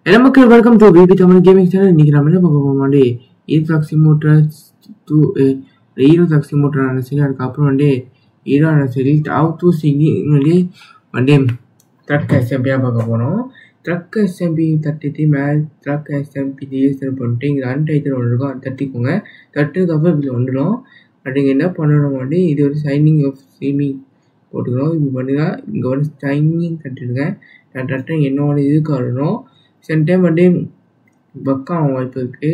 Hello மக்கள், welcome to BB Tamil gaming channel. இன்னைக்கு நம்ம என்ன பார்க்க போறோம் ஈரோக் சிமோட்டர் ஈரோக் சிமோட்டர் சரி, அதுக்கப்புறம் ஹீரோ சரி டாப் 2 சிங்கி ட்ரக் எஸ்எம்பியா பார்க்க போறோம். ட்ரக் எஸ்எம்பி தட்டிட்டு மேல் ட்ரக் எஸ்எம்பி டிஎஸ்எல் பண்ணிட்டு இங்கே அன்டைட்டில் ஒன்று இருக்கும், அது தட்டிக்கோங்க. தட்டுக்கு அப்புறம் இப்படி வந்துடும். அப்படிங்க என்ன பண்ணணும் இது ஒரு சைனிங் ஆஃப் சிமி போட்டுக்கிறோம். இப்படி பண்ணுங்க. இங்கே வந்து சைனிங் தட்டிடுங்க. நான் தட்டேன் என்னோட இதுக்கு வரணும். சில டைம் பக்கா ஆகும் வாய்ப்பு இருக்குது.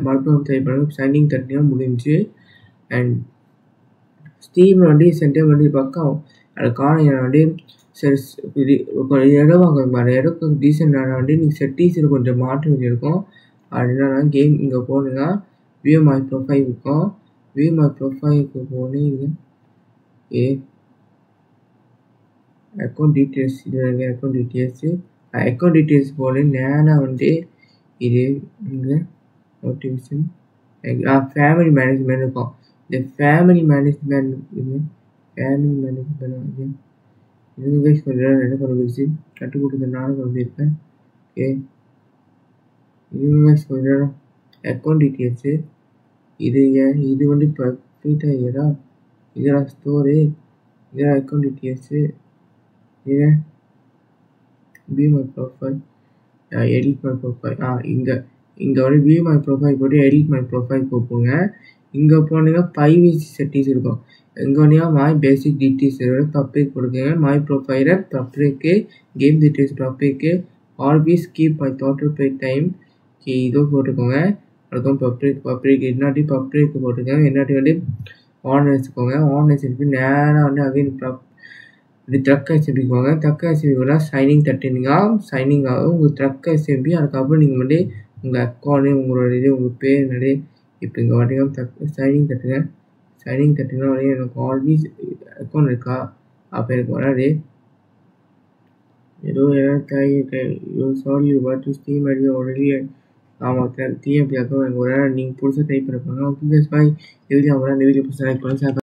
மறுபடியும் ட்ரை பண்ணுங்க. சைனிங் தட்டினா முடிஞ்சு. அண்ட் ஸ்டீம் சில டைம் பக்கா ஆகும். அது காரணம் சரி இடம் வாங்க இடம் டீசெண்டான நீங்கள் செட்டிஸில் கொஞ்சம் மாற்றம் இருக்கும். அப்படின்னா கேம் இங்கே போனீங்கன்னா வியூ மை ப்ரொஃபைல் இருக்கும். வியூ மை ப்ரொஃபைலுக்கு போனீங்க அக்கௌண்ட் டீட்டெயில்ஸ் அக்கௌண்ட் டீட்டெயில்ஸ் போனேன். நேராக இது இங்கே நோட்டிஃபிகேஷன் ஃபேமிலி மேனேஜ்மெண்ட் இருக்கும். இந்த ஃபேமிலி மேனேஜ்மெண்ட் இது கொஞ்சம் என்ன கொண்டுருச்சு கட்டு கொடுத்தனால கொண்டிருப்பேன். ஓகே, இது கொஞ்சம் அக்கௌண்ட் டீட்டெயில்ஸு இது இப்போ ஃப்ரீட்டாக இதெல்லாம் ஸ்டோரு இதெல்லாம் அக்கௌண்ட் டீட்டெயில்ஸு இது view my profile edit my profile இங்கே வியூ மை ப்ரொஃபைல் போட்டு எடிட் மை ப்ரொஃபைல் போங்க. இங்கே போனீங்கன்னா ப்ரைவசி செட்டிங்ஸ் இருக்கும். இங்கே வந்தீங்கன்னா மை பேசிக் டீட்டெயில்ஸ் பப்ளிக் கொடுக்குங்க. மை ப்ரொஃபைலை public, game details public, always keep my total play time இதோ போட்டுக்கோங்க. அதுக்கும் பப்ளிக் இன்னாட்டி பப்ளிக்கு போட்டுக்கோங்க. இன்னாட்டி ஆன் வச்சுக்கோங்க. ஆன் வச்சுட்டு நேராக அகைன் இது ட்ரக் எஸ்எம்பி போங்க. ட்ரக் எஸ்எம்பி சைனிங் தட்டினீங்க சைனிங் ஆகும் உங்கள் ட்ரக் எஸ்எம்பி. அதுக்கப்புறம் நீங்கள் உங்கள் அக்கௌண்ட் உங்களோட உங்கள் பேர் இப்போ இங்கே வண்டிங்க சைனிங் தட்டுங்க. சைனிங் தட்டினா எனக்கு ஆல்வேஸ் அக்கௌண்ட் இருக்கா அப்போ எனக்கு வராது. ஏதோ sorry what steam idea already ஆமாம் டிஎம்பி அக்கௌண்ட் எனக்கு வராது. நீங்கள் புதுசாக டைப் பண்ணிப்பாங்க. Okay bye. இந்த வீடியோ பிடிச்சா லைக் பண்ணுங்க.